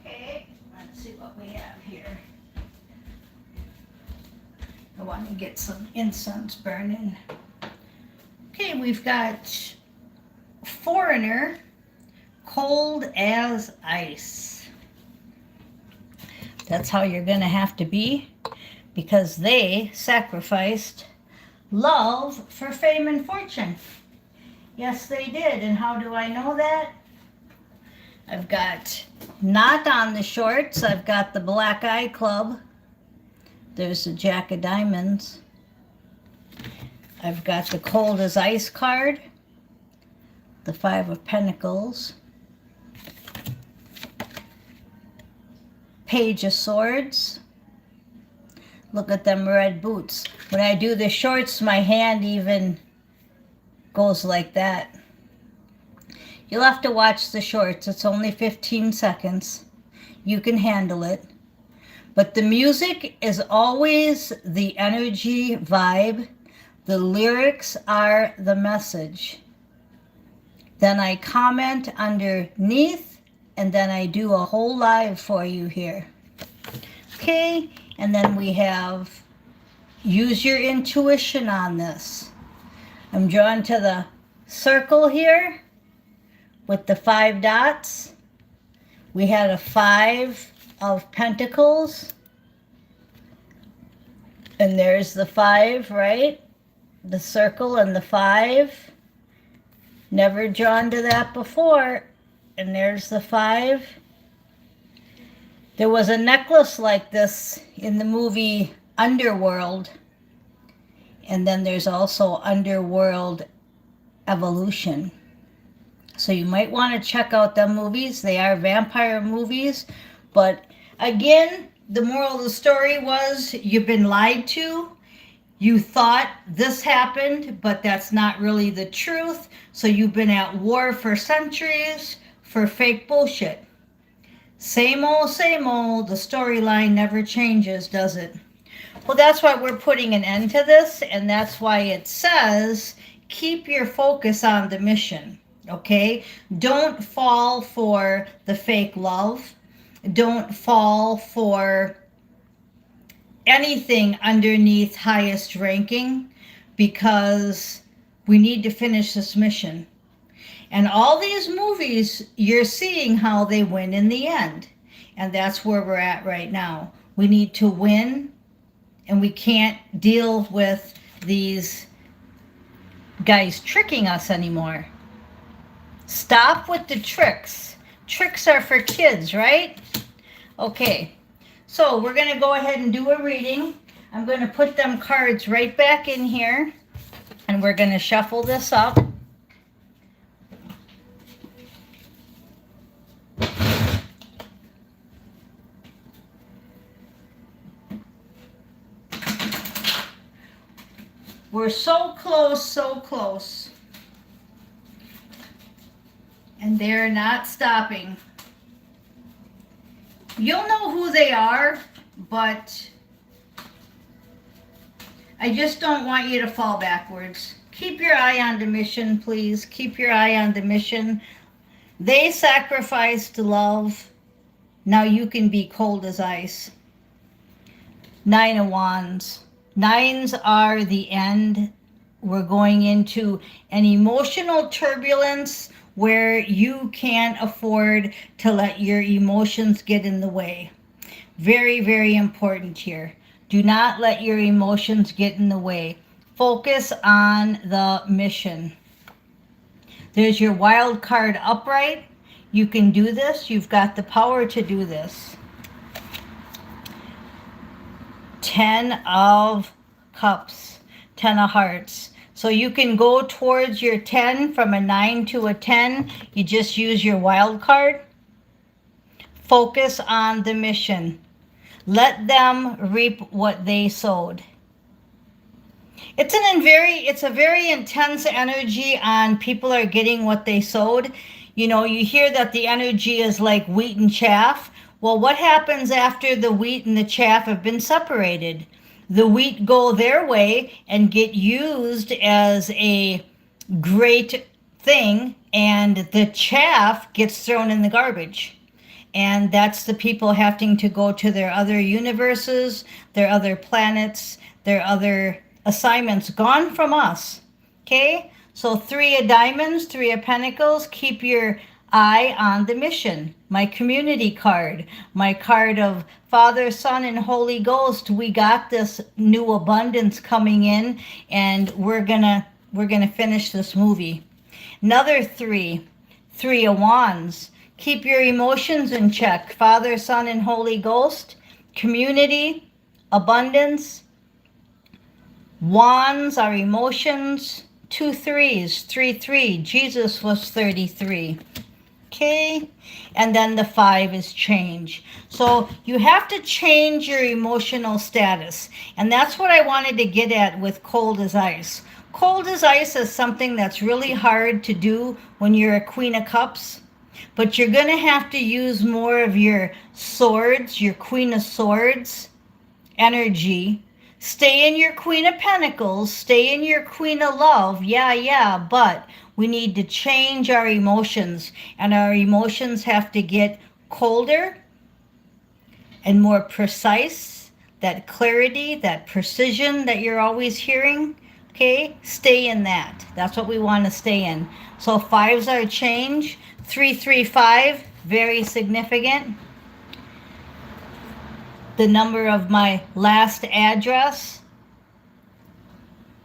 Okay, let's see what we have here. I want to get some incense burning. Okay, we've got Foreigner, cold as ice. That's how you're going to have to be, because they sacrificed love for fame and fortune. Yes, they did. And how do I know that? I've got not on the shorts. I've got the Black Eye Club. There's the Jack of Diamonds. I've got the Cold as Ice card, the Five of Pentacles, Page of Swords. Look at them red boots. When I do the shorts, my hand even goes like that. You'll have to watch the shorts. It's only 15 seconds. You can handle it. But the music is always the energy vibe. The lyrics are the message. Then I comment underneath, and then I do a whole live for you here. Okay, and then we have use your intuition on this. I'm drawn to the circle here with the 5 dots. We had a 5 of Pentacles. And there's the 5, right? The circle and the 5. Never drawn to that before. And there's the 5. There was a necklace like this in the movie Underworld. And then there's also Underworld Evolution. So you might want to check out them movies. They are vampire movies. But again, the moral of the story was you've been lied to. You thought this happened, but that's not really the truth. So you've been at war for centuries for fake bullshit. Same old, the storyline never changes, does it? Well, that's why we're putting an end to this, and that's why it says keep your focus on the mission, okay? Don't fall for the fake love. Don't fall for anything underneath highest ranking, because we need to finish this mission. And all these movies, you're seeing how they win in the end. And that's where we're at right now. We need to win, and we can't deal with these guys tricking us anymore. Stop with the tricks. Tricks are for kids, right? Okay, so we're going to go ahead and do a reading. I'm going to put them cards right back in here, and we're going to shuffle this up. We're so close, so close. And they're not stopping. You'll know who they are, but I just don't want you to fall backwards. Keep your eye on the mission, please. Keep your eye on the mission. They sacrificed love. Now you can be cold as ice. 9 of Wands. 9s are the end. We're going into an emotional turbulence where you can't afford to let your emotions get in the way. Very, very important here. Do not let your emotions get in the way. Focus on the mission. There's your wild card upright. You can do this. You've got the power to do this. 10 of Cups, 10 of Hearts. So you can go towards your 10 from a 9 to a 10. You just use your wild card. Focus on the mission. Let them reap what they sowed. It's a very intense energy on people are getting what they sowed. You know, you hear that the energy is like wheat and chaff. Well, what happens after the wheat and the chaff have been separated? The wheat go their way and get used as a great thing, and the chaff gets thrown in the garbage. And that's the people having to go to their other universes, their other planets, their other assignments gone from us. Okay? So 3 of diamonds, 3 of pentacles, keep your eye on the mission. My community card, my card of Father, Son, and Holy Ghost. We got this new abundance coming in, and we're gonna finish this movie. Another 3 of wands. Keep your emotions in check. Father, Son, and Holy Ghost. Community, abundance. Wands are emotions. 2 3s. 3 3. Jesus was 33. Okay, and then the 5 is change. So you have to change your emotional status, and that's what I wanted to get at with cold as ice. Cold as ice is something that's really hard to do when you're a Queen of Cups, but you're going to have to use more of your swords, your Queen of Swords energy. Stay in your Queen of Pentacles, stay in your Queen of Love, yeah, but we need to change our emotions, and our emotions have to get colder and more precise. That clarity, that precision that you're always hearing, okay? Stay in that. That's what we want to stay in. So 5s are change. 3 3 5, very significant. The number of my last address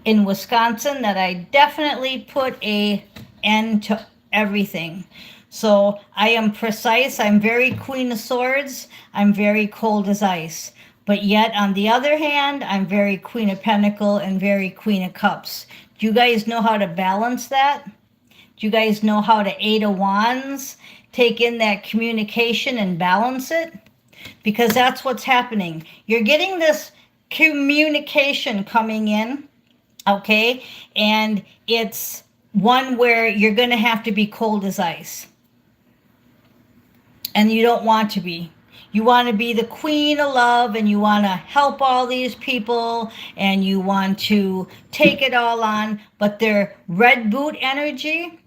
in Wisconsin that I definitely put an end to everything. So I am precise. I'm very Queen of Swords. I'm very cold as ice. But yet, on the other hand, I'm very Queen of Pentacle and very Queen of Cups. Do you guys know how to balance that? Do you guys know how to 8 of wands take in that communication and balance it? Because that's what's happening. You're getting this communication coming in, okay? And it's one where you're going to have to be cold as ice. And you don't want to be. You want to be the Queen of Love, and you want to help all these people, and you want to take it all on. But their red boot energy,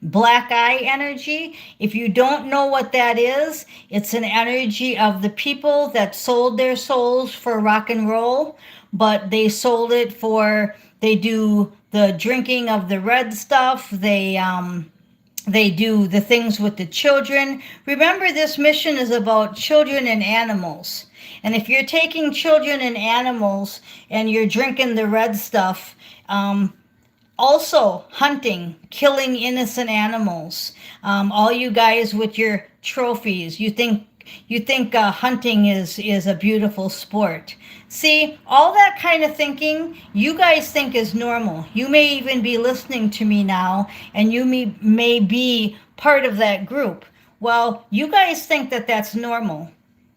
black eye energy, if you don't know what that is, it's an energy of the people that sold their souls for rock and roll, but they sold it for, they do the drinking of the red stuff, they do the things with the children. Remember, this mission is about children and animals. And if you're taking children and animals and you're drinking the red stuff, also hunting, killing innocent animals. All you guys with your trophies, you think hunting is a beautiful sport. See, all that kind of thinking, you guys think is normal. You may even be listening to me now, and you may be part of that group. Well, you guys think that that's normal,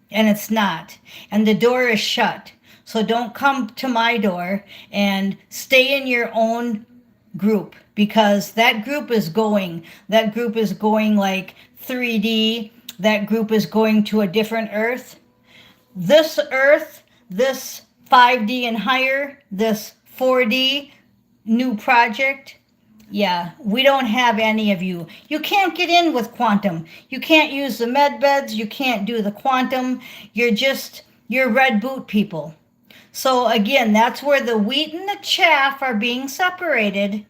and it's not. And the door is shut. So don't come to my door, and stay in your own group, because that group is going like 3D. That group is going to a different earth, this 5D and higher, this 4D new project. Yeah, we don't have any of you. You can't get in with quantum. You can't use the med beds. You can't do the quantum. You're red boot people. So again, that's where the wheat and the chaff are being separated.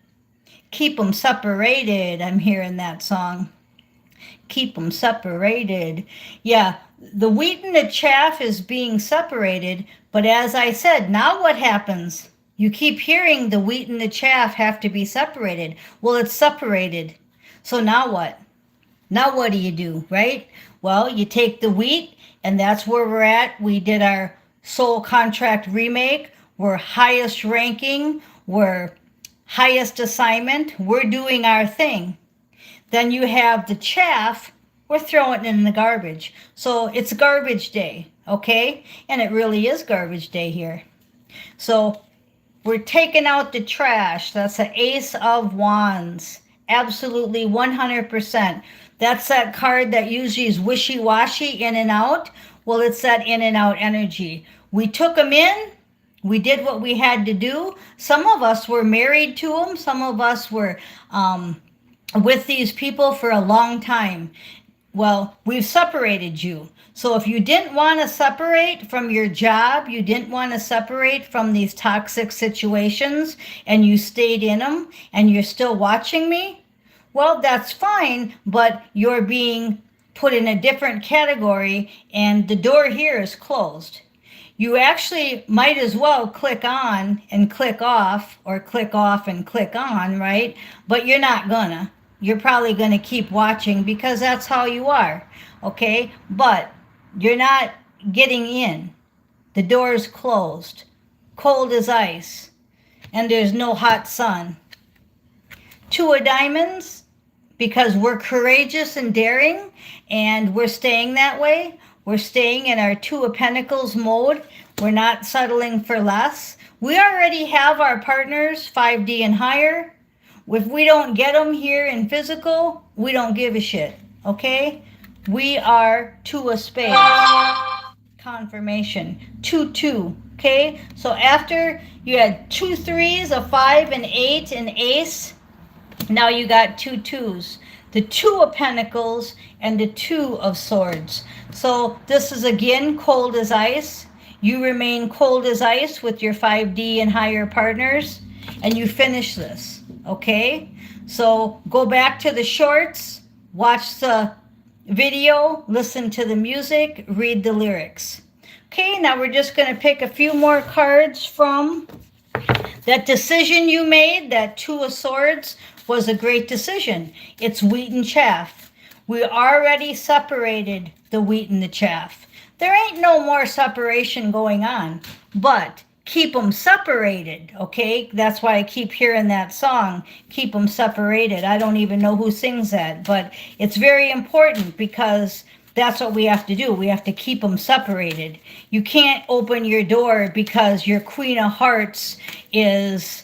Keep them separated. I'm hearing that song. Keep them separated. Yeah, the wheat and the chaff is being separated. But as I said, now what happens? You keep hearing the wheat and the chaff have to be separated. Well, it's separated. So now what? Now what do, right? Well, you take the wheat, and that's where we're at. We did our soul contract remake. We're highest ranking. We're highest assignment. We're doing our thing. Then you have the chaff. We're throwing it in the garbage. So it's garbage day, okay? And it really is garbage day here. So we're taking out the trash. That's the Ace of Wands. Absolutely 100%. That's that card that usually is wishy-washy, in and out. Well, it's that in and out energy. We took them in. We did what we had to do. Some of us were married to them. Some of us were with these people for a long time. Well, we've separated you. So if you didn't want to separate from your job, you didn't want to separate from these toxic situations, and you stayed in them, and you're still watching me, well, that's fine, but you're being put in a different category, and the door here is closed. You actually might as well click on and click off, or click off and click on, right? But you're not gonna. You're probably gonna keep watching because that's how you are, okay? But you're not getting in. The door is closed, cold as ice, and there's no hot sun. Two of diamonds, because we're courageous and daring, and we're staying that way. We're staying in our Two of Pentacles mode. We're not settling for less. We already have our partners 5D and higher. If we don't get them here in physical, we don't give a shit, okay? We are Two of Spades. Confirmation. 2-2, okay? So after you had 2 3s, a 5, an 8, an ace, now you got 2 2s. The Two of Pentacles and the Two of Swords. So this is again cold as ice. You remain cold as ice with your 5D and higher partners, and you finish this, okay? So go back to the shorts, watch the video, listen to the music, read the lyrics. Okay, now we're just going to pick a few more cards from that decision you made. That Two of Swords was a great decision. It's wheat and chaff. We already separated the wheat and the chaff. There ain't no more separation going on, but keep them separated, okay? That's why I keep hearing that song, keep them separated. I don't even know who sings that, but it's very important because that's what we have to do. We have to keep them separated. You can't open your door because your Queen of Hearts is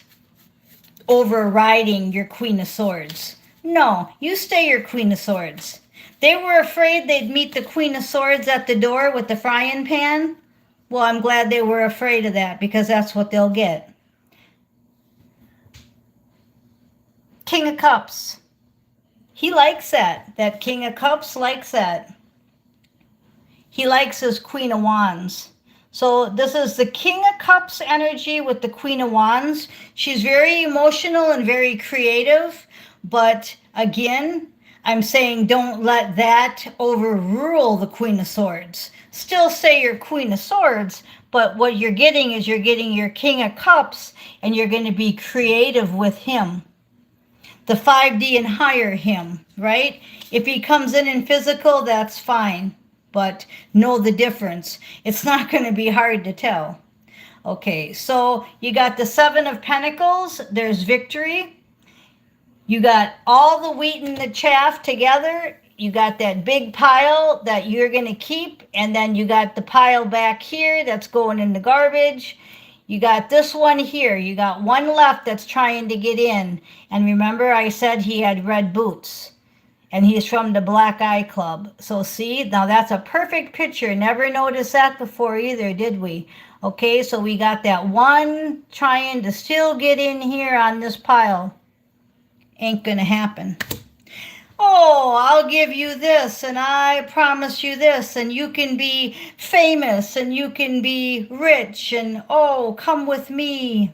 overriding your Queen of Swords. No, you stay your Queen of Swords. They were afraid they'd meet the Queen of Swords at the door with the frying pan. Well, I'm glad they were afraid of that because that's what they'll get. King of Cups. He likes that. That King of Cups likes that. He likes his Queen of Wands. So this is the King of Cups energy with the Queen of Wands. She's very emotional and very creative. But again, I'm saying don't let that overrule the Queen of Swords. Still say you're Queen of Swords, but what you're getting is you're getting your King of Cups, and you're going to be creative with him. The 5D and higher him, right? If he comes in physical, that's fine. But know the difference. It's not going to be hard to tell. Okay, so you got the Seven of Pentacles. There's victory. You got all the wheat and the chaff together. You got that big pile that you're going to keep. And then you got the pile back here that's going in the garbage. You got this one here. You got one left that's trying to get in. And remember I said he had red boots. And he's from the Black Eye Club. So see, now that's a perfect picture. Never noticed that before either, did we? Okay, so we got that one trying to still get in here on this pile. Ain't gonna happen. Oh, I'll give you this, and I promise you this, and you can be famous, and you can be rich, and oh, come with me.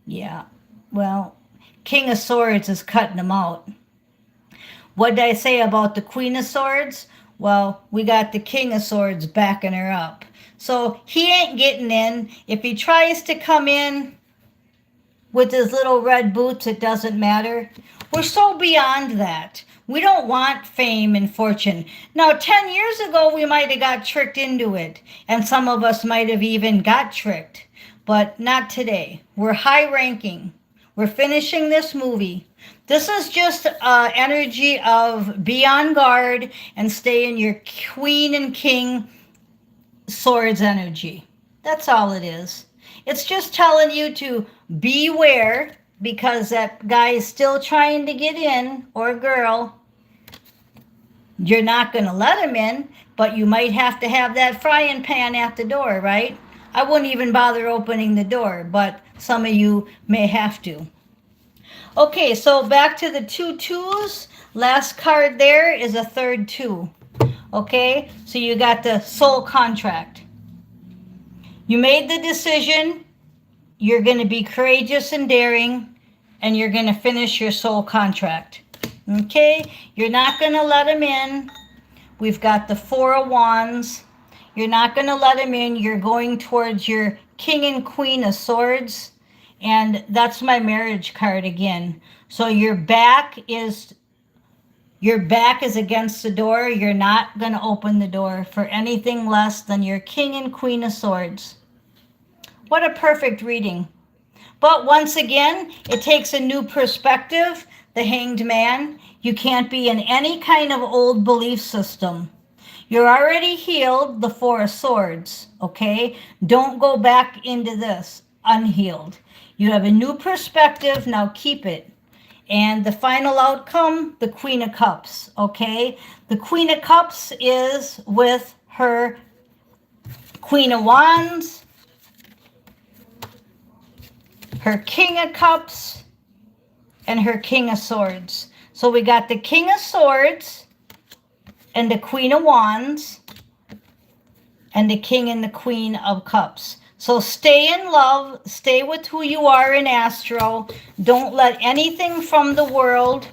Yeah, well, King of Swords is cutting them out. What did I say about the Queen of Swords? Well, we got the King of Swords backing her up. So he ain't getting in. If he tries to come in with his little red boots, it doesn't matter. We're so beyond that. We don't want fame and fortune. Now, 10 years ago, we might have got tricked into it. And some of us might have even got tricked. But not today. We're high ranking. We're finishing this movie. This is just energy of be on guard and stay in your Queen and King Swords energy. That's all it is. It's just telling you to beware because that guy is still trying to get in, or girl. You're not going to let him in, but you might have to have that frying pan at the door, right? I wouldn't even bother opening the door, but some of you may have to. Okay, so back to the 2 2s. Last card there is a third 2. Okay, so you got the soul contract. You made the decision. You're going to be courageous and daring, and you're going to finish your soul contract. Okay, you're not going to let him in. We've got the 4 of Wands. You're not going to let him in. You're going towards your King and Queen of Swords. And that's my marriage card again. So your back is against the door. You're not going to open the door for anything less than your King and Queen of Swords. What a perfect reading. But once again, it takes a new perspective. The Hanged Man. You can't be in any kind of old belief system. You're already healed, the 4 of Swords, okay? Don't go back into this unhealed. You have a new perspective, now keep it. And the final outcome, the Queen of Cups, okay? The Queen of Cups is with her Queen of Wands, her King of Cups, and her King of Swords. So we got the King of Swords and the Queen of Wands and the King and the Queen of Cups. So stay in love, stay with who you are in Astro. Don't let anything from the world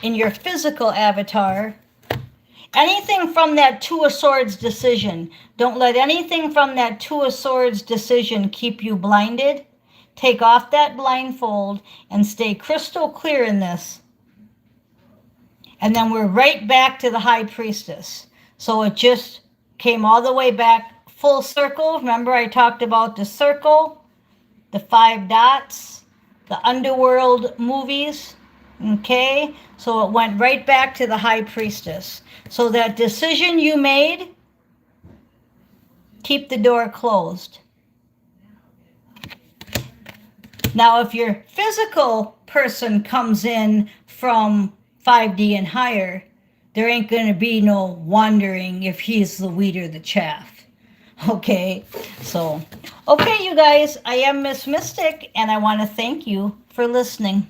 in your physical avatar, anything from that 2 of Swords decision, don't let anything from that 2 of Swords decision keep you blinded. Take off that blindfold and stay crystal clear in this. And then we're right back to the High Priestess. So it just came all the way back full circle. Remember I talked about the circle, the 5 dots, the underworld movies. Okay, so it went right back to the High Priestess. So that decision you made, keep the door closed. Now, if your physical person comes in from 5D and higher, there ain't going to be no wondering if he's the wheat or the chaff. Okay, so, okay, you guys, I am Miss Mystic, and I want to thank you for listening.